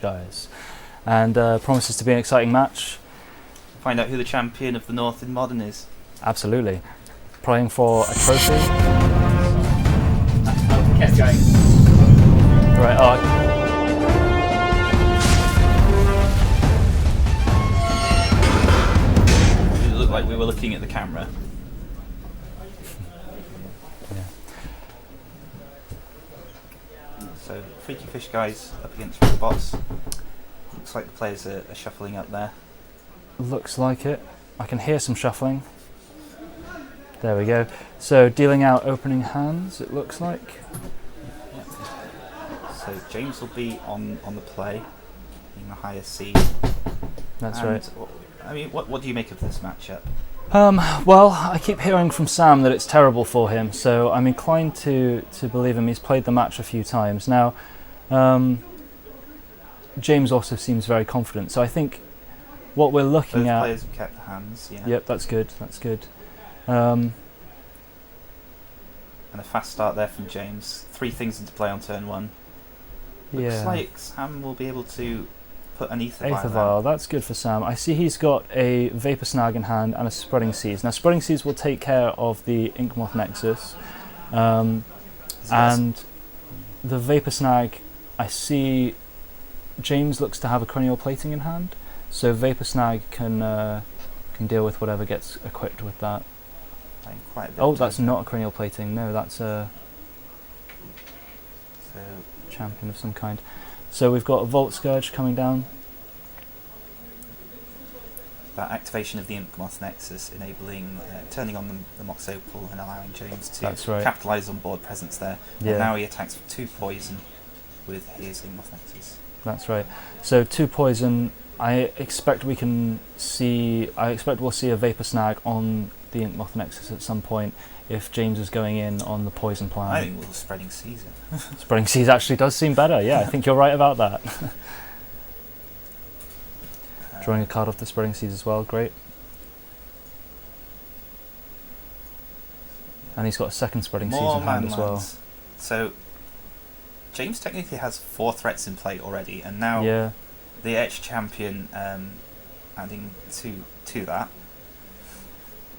guys, and promises to be an exciting match. Find out who the champion of the North in Modern is. Absolutely. Playing for a trophy. Kept going. Right, It looked like we were looking at the camera. yeah. So, Freaky Fish guys up against robots. Looks like the players are shuffling up there. Looks like it. I can hear some shuffling. There we go. So dealing out opening hands, it looks like. So James will be on the play, being the higher seed. That's And, right. I mean, what do you make of this matchup? Well, I keep hearing from Sam that it's terrible for him, so I'm inclined to believe him. He's played the match a few times. Now, James also seems very confident, so I think what we're looking Both at... players have kept the hands, yeah. Yep, that's good, that's good. And a fast start there from James. 3 things into play on turn 1. Looks like Sam will be able to put an Aether Vial, that's good for Sam. I see he's got a Vapor Snag in hand and a Spreading Seas. Now, Spreading Seas will take care of the Inkmoth Nexus. And the Vapor Snag, I see James looks to have a Cranial Plating in hand, so Vapor Snag can deal with whatever gets equipped with that. Quite a bit Oh, that's not a Cranial Plating, no, that's a champion of some kind. So we've got a Volt Scourge coming down. That activation of the Inkmoth Nexus enabling turning on the Mox Opal and allowing James to capitalise on board presence there. Yeah. And now he attacks for 2 poison with his Inkmoth Nexus. That's right. So 2 poison. I expect we'll see a Vapor Snag on the Inkmoth Nexus at some point if James is going in on the poison plan. I think we'll Spreading Seas it. Spreading Seas actually does seem better, yeah, I think you're right about that. Drawing a card off the Spreading Seas as well, great. And he's got a second Spreading Seas in hand as well. So James technically has 4 threats in play already, and now the Etch champion adding to that.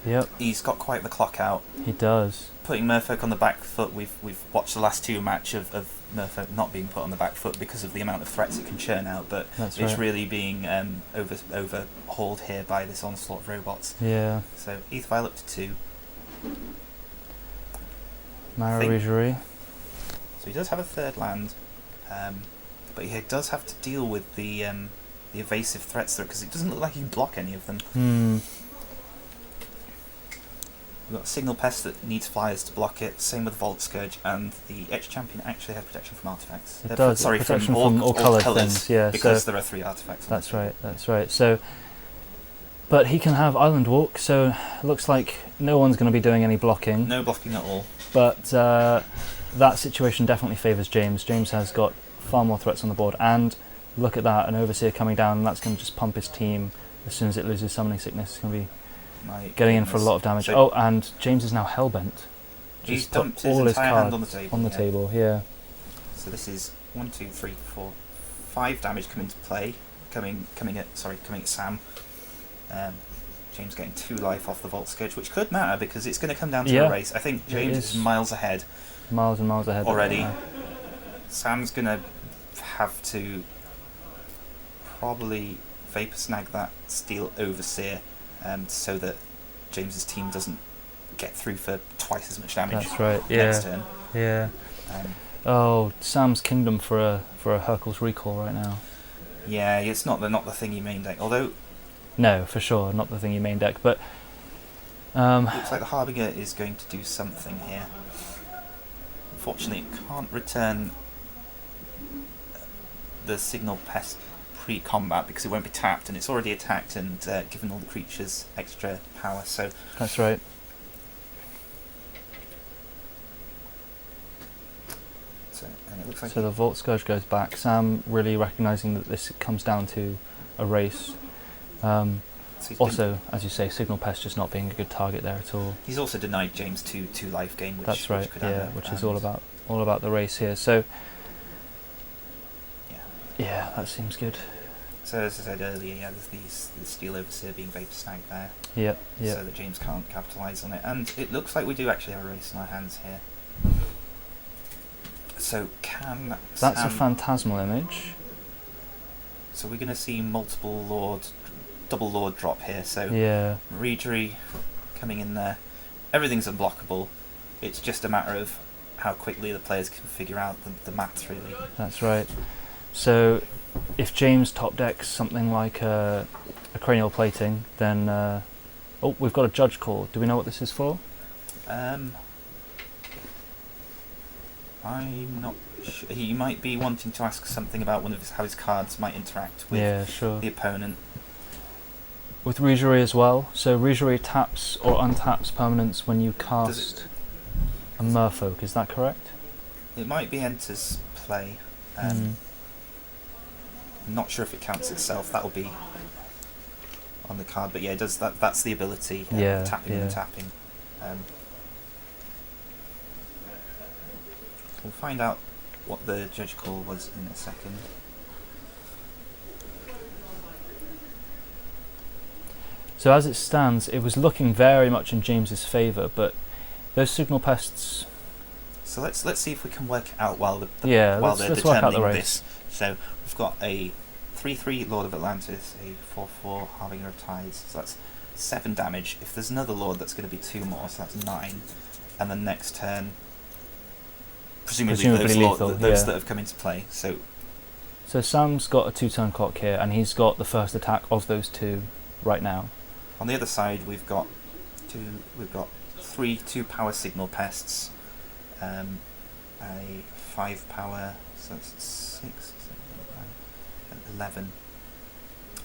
Yep. He's got quite the clock out. He does. Putting Merfolk on the back foot, we've watched the last 2 matches of Merfolk not being put on the back foot because of the amount of threats it can churn out, but it's really being overhauled here by this onslaught of robots. Yeah. So Aether Vial up to 2. Maravigerie. So he does have a 3rd land, but he does have to deal with the evasive threats there because it doesn't look like he can block any of them. We've got Signal Pest that needs flyers to block it, same with Volt Scourge, and the Etch Champion actually has protection from artifacts. It does, sorry, protection from all coloured colours, things, yeah. because so there are 3 artifacts. That's right. So, but he can have Island Walk, so it looks like no one's going to be doing any blocking. No blocking at all. But that situation definitely favours James. James has got far more threats on the board, and look at that, an Overseer coming down, and that's going to just pump his team as soon as it loses Summoning Sickness. It's going to be getting in for a lot of damage. So and James is now hellbent. He's dumped all his cards on the table. Yeah. So this is 1, 2, 3, 4, 5 damage coming to play. Coming at Sam. James getting 2 life off the Volt Scourge, which could matter because it's going to come down to a race. I think James is miles ahead. Miles and miles ahead already. Sam's going to have to probably Vapor Snag that Steel Overseer. So that James's team doesn't get through for twice as much damage. That's right. Next turn. Yeah. Sam's Kingdom for a Hercule's Recall right now. Yeah, it's not the thing you main deck. Although, no, for sure, not the thing you main deck. But looks like the Harbinger is going to do something here. Unfortunately, it can't return the Signal Pest pre-combat because it won't be tapped, and it's already attacked and given all the creatures extra power. So that's right. And it looks like so the Volt Scourge goes back. Sam really recognising that this comes down to a race. Also, as you say, Signal Pest just not being a good target there at all. He's also denied James 2 life gain, which that's right. Which which is all about the race here. So Yeah, that seems good. So as I said earlier, yeah, there's the Steel Overseer being Vapor Snag there, Yep. so that James can't capitalise on it. And it looks like we do actually have a race in our hands here. So can That's a Sam... phantasmal image. So we're going to see multiple double Lord drop here. So Yeah. Regery coming in there. Everything's unblockable. It's just a matter of how quickly the players can figure out the maths, really. That's right. So if James top decks something like a cranial plating, then oh, we've got a judge call. Do we know what this is for? I'm not sure. He might be wanting to ask something about how his cards might interact with the opponent. With Regery as well. So Regery taps or untaps permanents when you cast a Merfolk. Is that correct? It might be enters play. I'm not sure if it counts itself. That'll be on the card. But yeah, it does that. That's the ability. Tapping and tapping. We'll find out what the judge call was in a second. So as it stands, it was looking very much in James's favour, but those signal pests. So let's see if we can work it out while they're let's work out the determining race. this. So we've got a 3/3 Lord of Atlantis, a 4/4 Harbinger of Tides. So that's 7 damage. If there's another Lord, that's going to be 2 more, so that's 9. And then next turn, presumably those that have come into play. So Sam's got a 2-turn clock here, and he's got the first attack of those 2 right now. on the other side, we've got 3 2-power Signal Pests, a 5-power, so that's 6, 7, 8, 9, 11.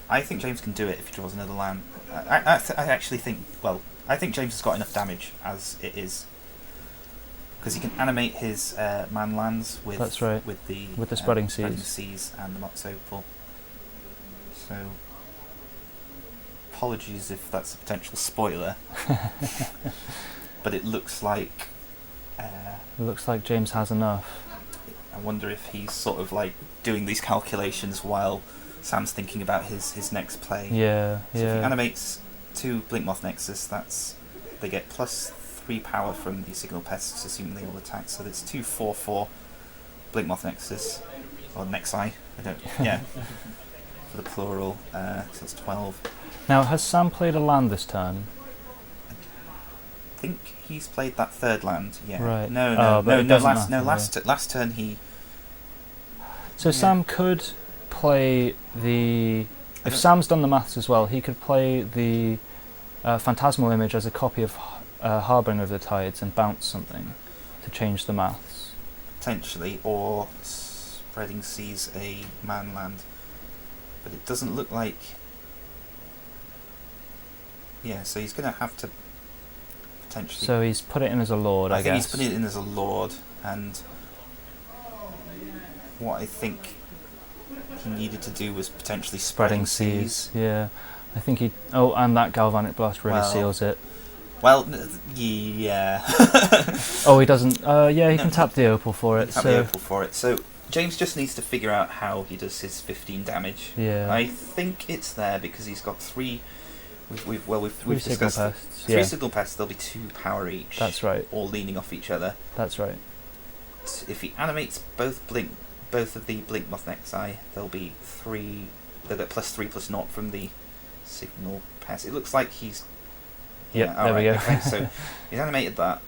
I think James can do it if he draws another land. I actually think, I think James has got enough damage as it is, because he can animate his man lands with the Spreading Seas and the Mox Opal. So apologies if that's a potential spoiler, but it looks like James has enough. I wonder if he's sort of like doing these calculations while Sam's thinking about his next play. Yeah. So if he animates 2 Blinkmoth Nexus, they get +3 power from the Signal Pests, assuming they all attack. So there's 2 4/4 Blinkmoth Nexus, or Nexi. For the plural. So it's 12. Now, has Sam played a land this turn? I think he's played that 3rd land. Yeah. Right. Last turn he. So Sam could play the. If Sam's done the maths as well, he could play the Phantasmal Image as a copy of Harbinger of the Tides and bounce something to change the maths. Potentially, or Spreading Seas a man land. But it doesn't look like. Yeah, so he's going to have to potentially. So he's put it in as a Lord, I guess. I think he's put it in as a Lord, and what I think he needed to do was potentially Spreading Seas. Yeah, I think he. Oh, and that Galvanic Blast really seals it. Well, yeah. Oh, he doesn't. He can tap the Opal for it. So James just needs to figure out how he does his 15 damage. Yeah. I think it's there because he's got 3. We've discussed Signal Pests. 3 Signal Pests. There'll be 2 power each. That's right. All leaning off each other. That's right. If he animates both of the Blinkmoth Nexi, there'll be 3. They'll get +3/+0 from the Signal Pest. It looks like he's. Yeah. There we go. Okay, so he's animated that,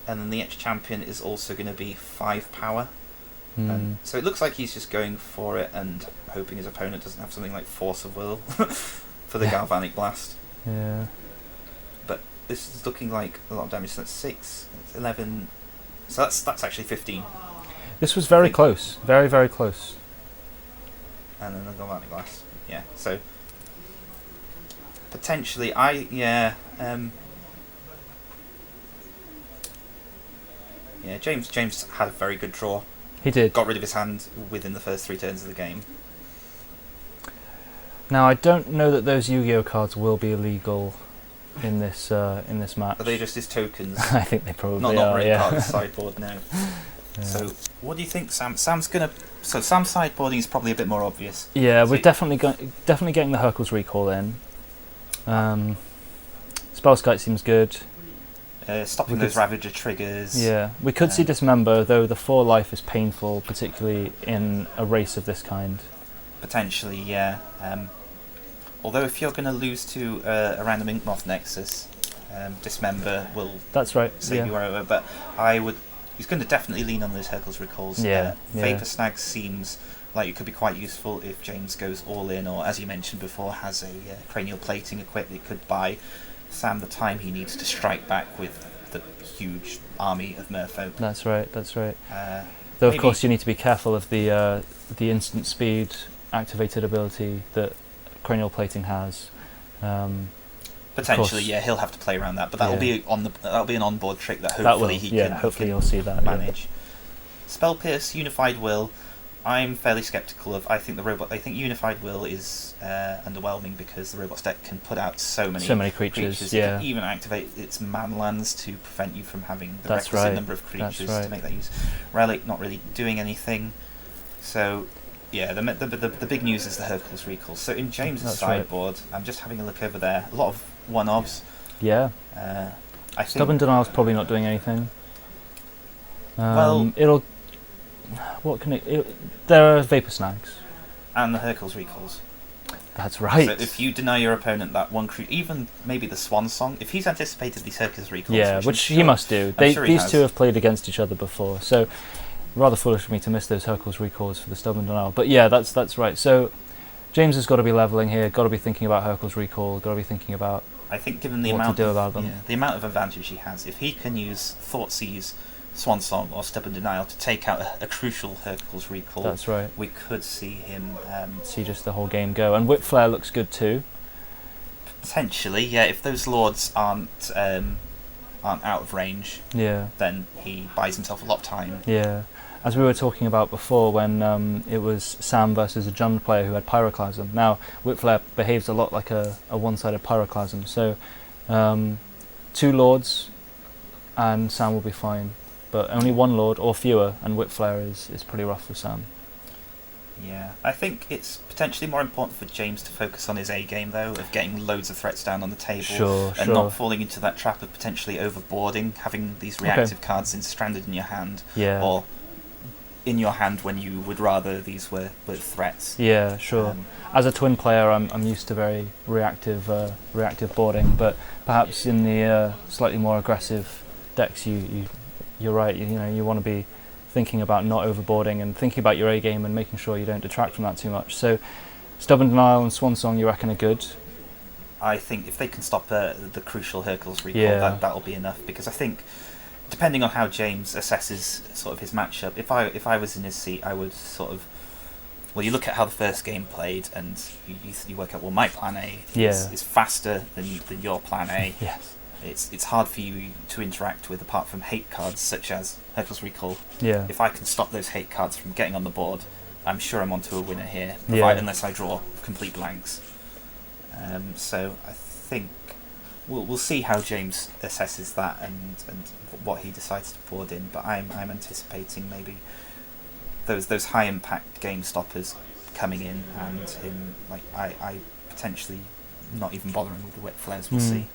and then the Etch Champion is also going to be 5 power. And so it looks like he's just going for it and hoping his opponent doesn't have something like Force of Will for the Galvanic Blast. Yeah. But this is looking like a lot of damage. So that's 6, that's 11. So that's actually 15. This was very close. Very, very close. And then the Galvanic Blast. Yeah. So potentially, James had a very good draw. He did. Got rid of his hand within the first 3 turns of the game. Now, I don't know that those Yu-Gi-Oh cards will be illegal in this match. Are they just his tokens? I think they probably not are. really part of the sideboard now. Yeah. So what do you think, Sam? Sam's sideboarding is probably a bit more obvious. Yeah, So we're definitely getting the Hercules recall in. Spellskite seems good. stopping those Ravager triggers. Yeah, we could see Dismember, though the 4 life is painful, particularly in a race of this kind. Potentially, yeah. Although if you're going to lose to a random Inkmoth Nexus, Dismember will save you over. But he's going to definitely lean on those Hercules recalls. Vapor Snag seems like it could be quite useful if James goes all in, or as you mentioned before, has a cranial plating equipped. It could buy Sam the time he needs to strike back with the huge army of Merfolk. That's right. Though of course you need to be careful of the instant speed activated ability that cranial plating has. Potentially, yeah, he'll have to play around that, but that'll be an onboard trick that hopefully he can. Hopefully you'll see that manage. Yeah. Spell Pierce, Unified Will. I'm fairly skeptical of. I think Unified Will is underwhelming because the robot's deck can put out so many creatures. Yeah. It can even activate its manlands to prevent you from having the requisite number of creatures to make that use. Relic not really doing anything. So, yeah, the big news is the Hercules recall. So in James's sideboard, I'm just having a look over there. A lot of one-offs. Yeah. I think Stubborn Denial's probably not doing anything. There are Vapor Snags. And the Hercules recalls. That's right. So if you deny your opponent that one creature, even maybe the Swan Song, if he's anticipated these Hercules recalls, which he must do. These two have played against each other before, so rather foolish of me to miss those Hercules recalls for the Stubborn Denial. But yeah, that's right. So James has got to be leveling here. Got to be thinking about Hercules recall. Got to be thinking about. I think given the amount of advantage he has, if he can use Thoughtseize, Swan Song or Stubborn Denial to take out a crucial Hercules recall. That's right. We could see him see just the whole game go, and Whip Flare looks good too. Potentially, yeah. If those lords aren't out of range, then he buys himself a lot of time. Yeah, as we were talking about before, when it was Sam versus a Jund player who had Pyroclasm. Now Whip Flare behaves a lot like a one-sided Pyroclasm, so 2 lords, and Sam will be fine. But only 1 lord or fewer, and Whip Flare is pretty rough for Sam. Yeah, I think it's potentially more important for James to focus on his A game though, of getting loads of threats down on the table, not falling into that trap of potentially overboarding, having these reactive cards stranded in your hand, or in your hand when you would rather these were threats. Yeah, sure. As a twin player, I'm used to very reactive boarding, but perhaps in the slightly more aggressive decks, you're right. You want to be thinking about not overboarding and thinking about your A game and making sure you don't detract from that too much. So, Stubborn Denial and Swan Song, you reckon, are good? I think if they can stop the crucial Hercules recall, that'll be enough. Because I think, depending on how James assesses sort of his matchup, if I was in his seat, I would sort of. Well, you look at how the first game played, and you work out, well, my plan A is faster than your plan A. Yes. It's hard for you to interact with apart from hate cards such as Hercules Recall. Yeah. If I can stop those hate cards from getting on the board, I'm sure I'm onto a winner here, unless I draw complete blanks. So I think we'll see how James assesses that and what he decides to board in. But I'm anticipating maybe those high impact game stoppers coming in, and him I potentially not even bothering with the Whip Flares. We'll see.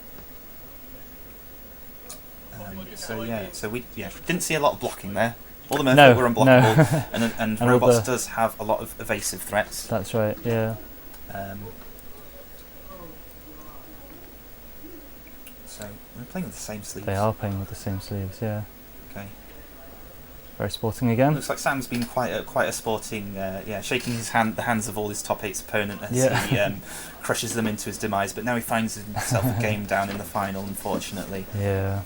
So we didn't see a lot of blocking there. All the Merfolk were unblockable, and Robots does have a lot of evasive threats. That's right, yeah. So we're playing with the same sleeves. They are playing with the same sleeves, yeah. Okay. Very sporting again. Looks like Sam's been quite a sporting, shaking the hands of all his top 8's opponent as he crushes them into his demise. But now he finds himself a game down in the final, unfortunately. Yeah.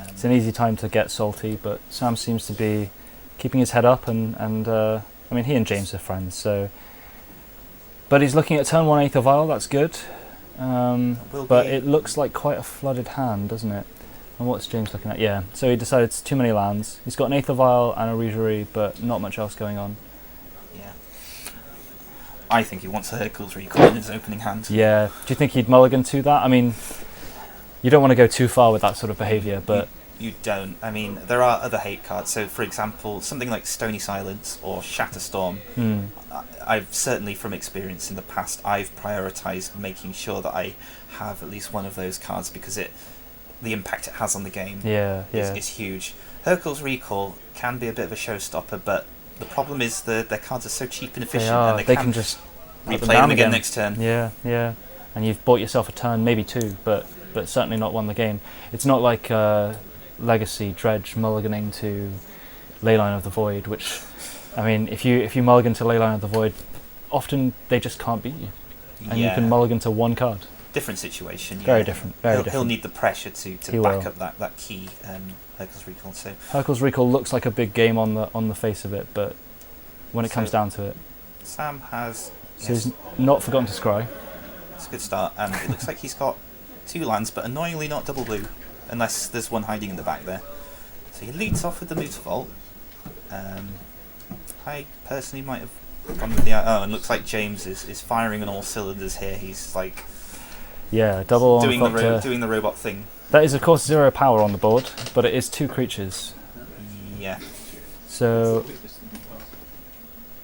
It's an easy time to get salty, but Sam seems to be keeping his head up, and I mean, he and James are friends, so. But he's looking at turn 1 Aether Vial, that's good. But it looks like quite a flooded hand, doesn't it? And what's James looking at? Yeah, so he decided it's too many lands. He's got an Aether Vial and a Regerie, but not much else going on. Yeah. I think he wants a Hercules recall in his opening hand. Yeah. Do you think he'd mulligan to that? I mean, you don't want to go too far with that sort of behaviour, but You don't. I mean, there are other hate cards. So, for example, something like Stony Silence or Shatter Storm. I've certainly, from experience in the past, I've prioritised making sure that I have at least one of those cards because the impact it has on the game is huge. Hercule's Recall can be a bit of a showstopper, but the problem is their cards are so cheap and efficient, and they can just replay them again next turn. Yeah. And you've bought yourself a turn, maybe two, but certainly not won the game. It's not like Legacy, Dredge, mulliganing to Leyline of the Void, which, I mean, if you mulligan to Leyline of the Void, often they just can't beat you. And you can mulligan to one card. Different situation. Very different. He'll need the pressure to back up that key Hercule's Recall. So Hercule's Recall looks like a big game on the face of it, but when it comes down to it, Sam has. So he's not forgotten to scry. It's a good start, and it looks like he's got 2 lands, but annoyingly not double blue, unless there's one hiding in the back there. So he leads off with the Mutavault. I personally might have gone with the... and looks like James is firing on all cylinders here. He's like... Yeah, double doing the robot thing. That is, of course, 0 power on the board, but it is 2 creatures. Yeah. So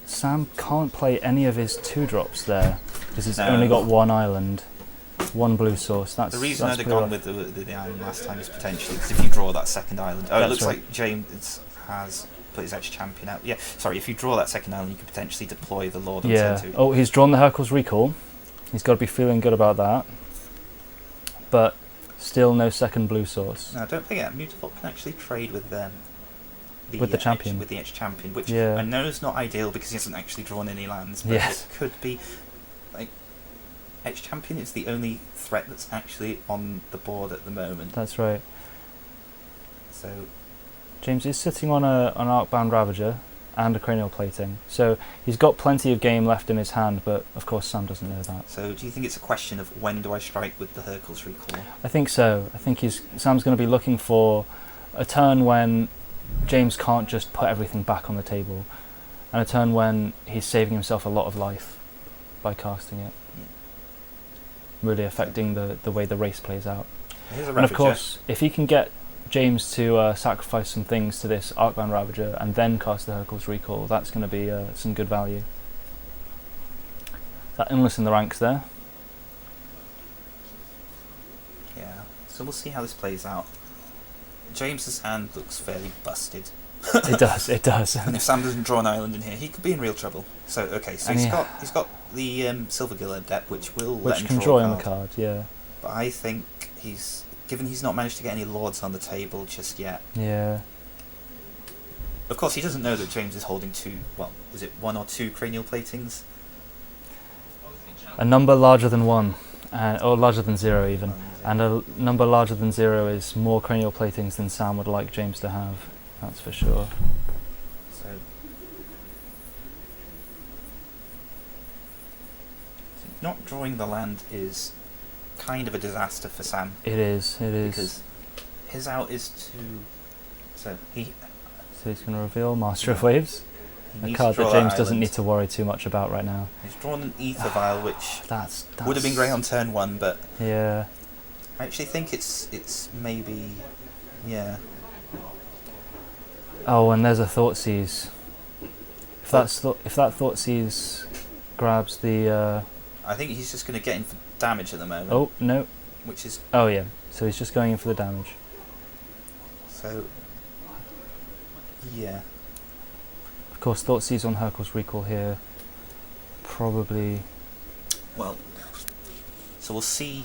Sam can't play any of his 2-drops there because he's only got 1 island, 1 blue source. The reason I'd have gone with the island last time is potentially because if you draw that second island... Oh, it looks like James has put his Edge Champion out. Yeah, sorry, if you draw that second island, you could potentially deploy the Lord on turn 2. Oh, he's drawn the Hercule's Recall. He's got to be feeling good about that. But still no second blue source. Now, don't forget, Mutavault can actually trade with the champion. With the Edge Champion, which I know is not ideal because he hasn't actually drawn any lands, but it could be... like Edge Champion is the only threat that's actually on the board at the moment. That's right. So James is sitting on an Arcbound Ravager and a Cranial Plating, so he's got plenty of game left in his hand, but of course Sam doesn't know that. So do you think it's a question of when do I strike with the Hercule's Recall? I think so. I think Sam's going to be looking for a turn when James can't just put everything back on the table, and a turn when he's saving himself a lot of life by casting it. Really affecting the way the race plays out. And of course, if he can get James to sacrifice some things to this Arcbound Ravager and then cast the Hercule's Recall, that's going to be some good value. That Endless in the ranks there. Yeah, so we'll see how this plays out. James's hand looks fairly busted. It does. And if Sam doesn't draw an island in here, he could be in real trouble. So okay, so he's got the Silver Gill Adept, which let him can draw on the card. Yeah. But I think given he's not managed to get any lords on the table just yet. Yeah. Of course, he doesn't know that James is holding 2. Well, is it 1 or 2 cranial platings? A number larger than 1, or larger than 0 even, and a number larger than 0 is more cranial platings than Sam would like James to have. That's for sure. So not drawing the land is kind of a disaster for Sam. It is. Because his out is So he's going to reveal Master of Waves, a card that James doesn't need to worry too much about right now. He's drawn an Ether Vial, which that's would have been great on turn 1, but yeah, I actually think it's maybe Oh, and there's a Thoughtseize. If that Thoughtseize grabs the... I think he's just going to get in for damage at the moment. Oh, no. Which is... Oh, yeah. So he's just going in for the damage. So... yeah. Of course, Thoughtseize on Hercule's Recall here. Probably... Well... So we'll see...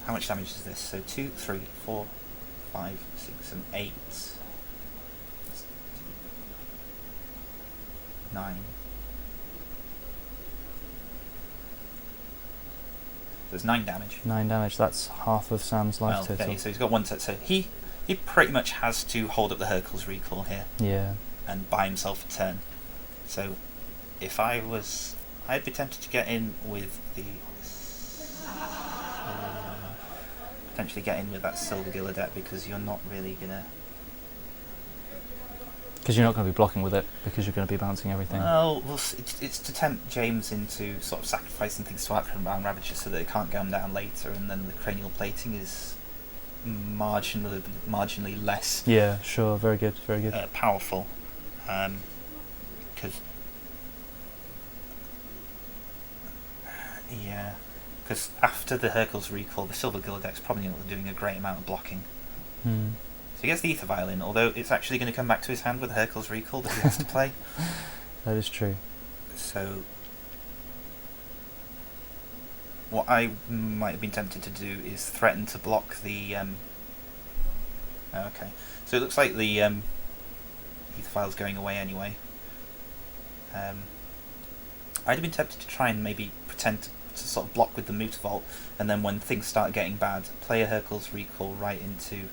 How much damage is this? So 2, 3, 4, 5, 6 and 8... 9. There's 9 damage. 9 damage, that's half of Sam's life total. Okay, so he's got 1 set. So he pretty much has to hold up the Hercule's Recall here. Yeah. And buy himself a turn. So if I was... I'd be tempted to get in with the... potentially get in with that Silver Gill Adept because you're not really going to... Because you're not going to be blocking with it, because you're going to be bouncing everything. Well, it's to tempt James into sort of sacrificing things to Arcbound Ravager so that it can't go down later, and then the cranial plating is marginally less Yeah, sure. Very good. Very good. powerful. Because after the Hercules recall, the Silver Gildeck's probably not doing a great amount of blocking. So he gets the Ether Violin, although it's actually going to come back to his hand with the Hercules recall that he has to play. That is true. So what I might have been tempted to do is threaten to block the... okay, so it looks like the Ether Vial's going away anyway. I'd have been tempted to try and maybe pretend to sort of block with the Mutavault, and then when things start getting bad, play a Hercules recall right into...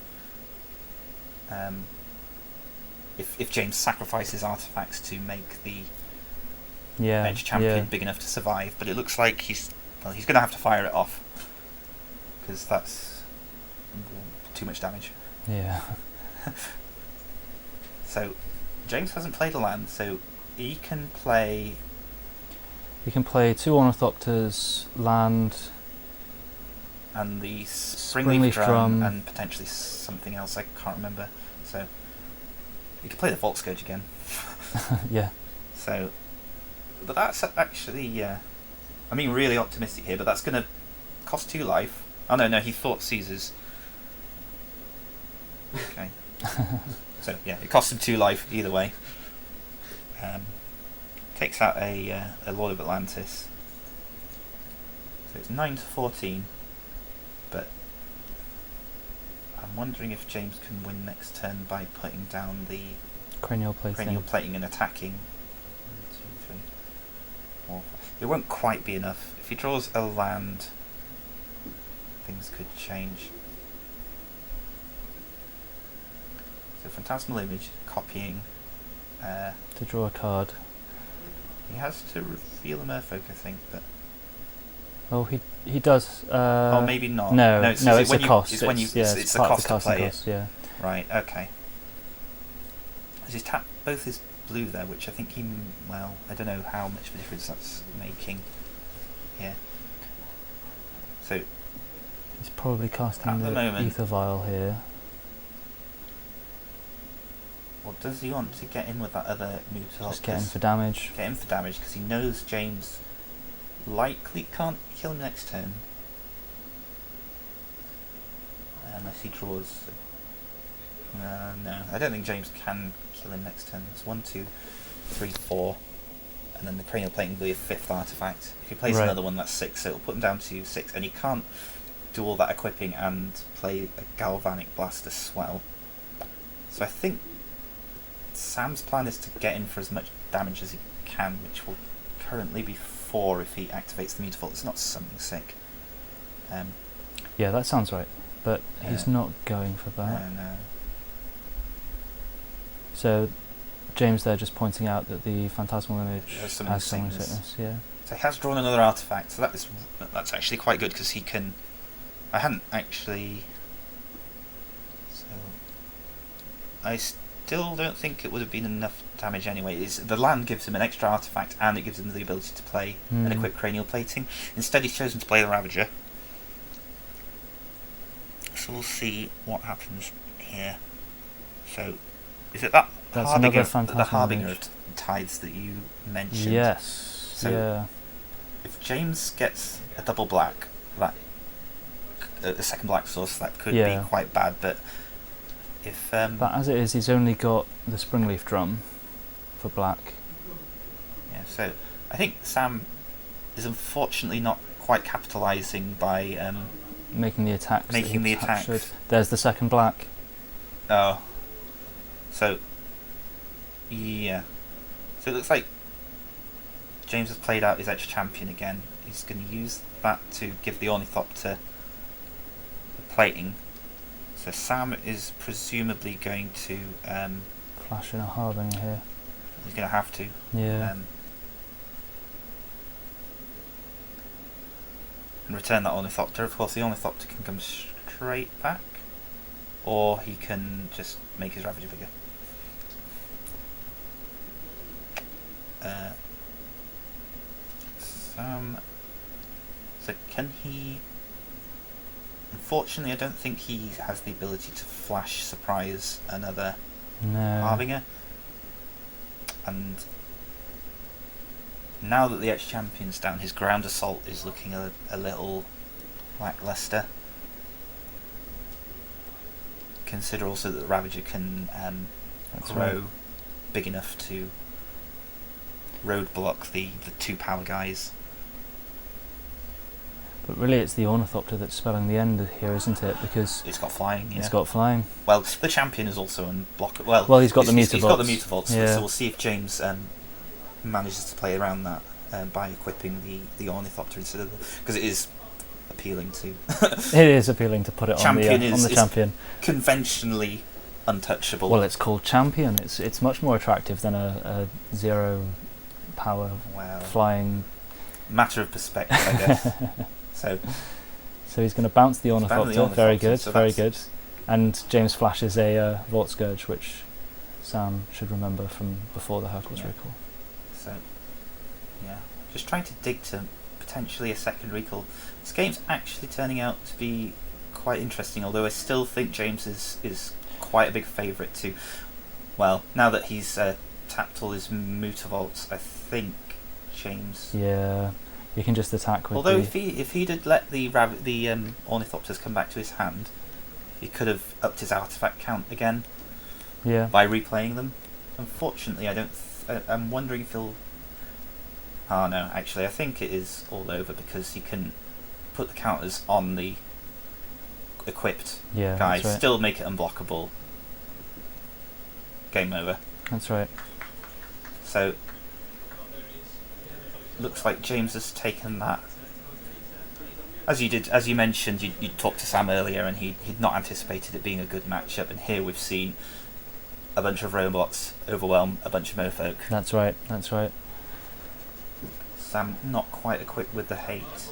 if James sacrifices artifacts to make the edge champion big enough to survive, but it looks like he's going to have to fire it off, because that's too much damage. Yeah. So James hasn't played a land, so he can play... You can play 2 Ornithopters, land, and the Springleaf Drum, and potentially something else, I can't remember. So you can play the Vault Scourge again. Yeah. So, but that's actually, I mean, really optimistic here, but that's going to cost 2 life. Oh no, he thought Caesar's. Okay. So yeah, it costs him 2 life either way. Takes out a Lord of Atlantis. So it's 9-14, but I'm wondering if James can win next turn by putting down the cranial plating and attacking. 1, 2, 3, 4, 5. It won't quite be enough. If he draws a land, things could change. So Phantasmal Image, copying. to draw a card. He has to reveal a Merfolk, I think, but... Oh, he does. Oh, maybe not. No, it's a cost. It's it's the part cost of the to play cost, it. yeah. Right, okay. He's tapped both his blue there, which I think he... Well, I don't know how much of a difference that's making here. So... He's probably casting at the moment, Ether Vial here. Or does he want to get in with that other Mutavault? Just get in for damage. Get in for damage, because he knows James likely can't kill him next turn. Unless he draws... no, I don't think James can kill him next turn. It's 1, 2, 3, 4. And then the cranial plating will be a 5th artifact. If he plays another one, that's 6, so it'll put him down to 6. And he can't do all that equipping and play a Galvanic Blast as well. So I think Sam's plan is to get in for as much damage as he can, which will currently be 4 if he activates the Mutavault. It's not something sick. Yeah, that sounds right. But he's not going for that. No. So James there just pointing out that the Phantasmal Image has Summoning Sickness. Yeah. So he has drawn another artifact, so that's actually quite good, because he can... I hadn't actually... So... I still don't think it would have been enough damage anyway. The land gives him an extra artifact, and it gives him the ability to play an equipped cranial plating. Instead he's chosen to play the Ravager. So we'll see what happens here. So, is it that That's Harbinger, another the Harbinger Image. of Tides that you mentioned? Yes. So yeah. If James gets a double black, that a second black source, that could be quite bad. But if but as it is, he's only got the Springleaf Drum for black. Yeah. So I think Sam is unfortunately not quite capitalising by making the attacks. Making the attacks. There's the second black. Oh. So. Yeah. So it looks like James has played out his Edge Champion again. He's going to use that to give the Ornithopter the plating. So Sam is presumably going to... flash in a Harbinger here. He's going to have to. Yeah. And return that Ornithopter. Of course, the Ornithopter can come straight back, or he can just make his Ravager bigger. So can he... Unfortunately, I don't think he has the ability to flash surprise another No. Harbinger. And now that the ex-champion's down, his ground assault is looking a little lackluster. Consider also that the Ravager can grow big enough to roadblock the 2 power guys. But really, it's the Ornithopter that's spelling the end here, isn't it? Because It's got flying. Yeah. it's got flying. Well, the champion is also unblockable. Well, he's got the He's got the Mutavaults. Mutavaults, Yeah. so we'll see if James manages to play around that by equipping the Ornithopter instead of because it is appealing to. It is appealing to put it on the is champion. Conventionally untouchable. Well, it's called champion. It's much more attractive than a 0 power flying. Matter of perspective, I guess. So he's going to bounce the Ornithopter. Very good, so very good. And James flashes a Vault Scourge, which Sam should remember from before the Hercules recall. So, yeah, just trying to dig to potentially a second recall. This game's actually turning out to be quite interesting, although I still think James is quite a big favourite to. Well, now that he's tapped all his Mutavaults, I think James. Yeah, you can just attack with. Although if he'd had let the Ornithopters come back to his hand, he could have upped his artifact count again. Yeah. By replaying them. Unfortunately, I don't. I'm wondering if he'll. Oh no, actually, I think it is all over because he can put the counters on the equipped guys, right. Still make it unblockable. Game over. That's right. So looks like James has taken that. As you mentioned, you talked to Sam earlier, and he'd not anticipated it being a good matchup, and here we've seen a bunch of robots overwhelm a bunch of Merfolk. That's right. Sam not quite equipped with the hate.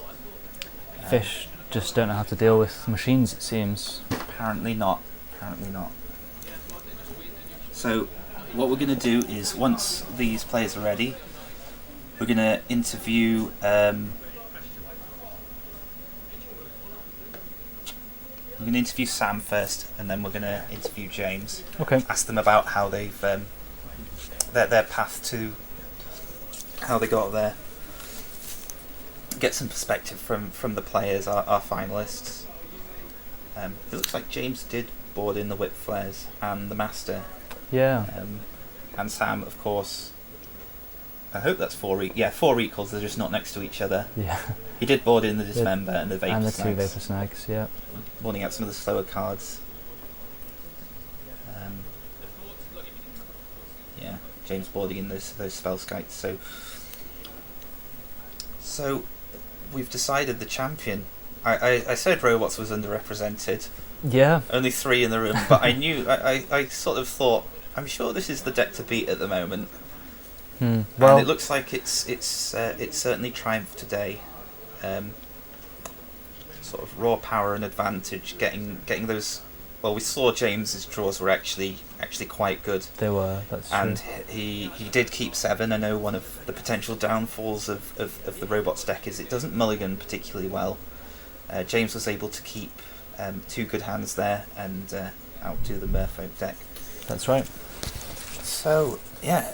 Fish just don't know how to deal with machines, it seems. Apparently not. So what we're going to do is, once these players are ready, we're going to interview Sam first, and then we're going to interview James. Okay. Ask them about how they've their path to how they got there. Get some perspective from the players, our finalists. It looks like James did board in the Whip Flares and the Master. Yeah. And Sam, of course. I hope that's 4 recalls. They're just not next to each other. Yeah. He did board in the Dismember and the Vapor and the Snags. 2 Vapor Snags, yeah. Boarding out some of the slower cards. Yeah, James boarding in those spell skites. So we've decided the champion. I said robots was underrepresented. Yeah. Only 3 in the room, but I knew I sort of thought I'm sure this is the deck to beat at the moment. Well, and it looks like it's certainly triumphed today. Sort of raw power and advantage, getting those. Well, we saw James's draws were actually quite good. They were. That's true. And he did keep 7. I know one of the potential downfalls of the robots deck is it doesn't mulligan particularly well. James was able to keep 2 good hands there and outdo the Merfolk deck. That's right. So yeah.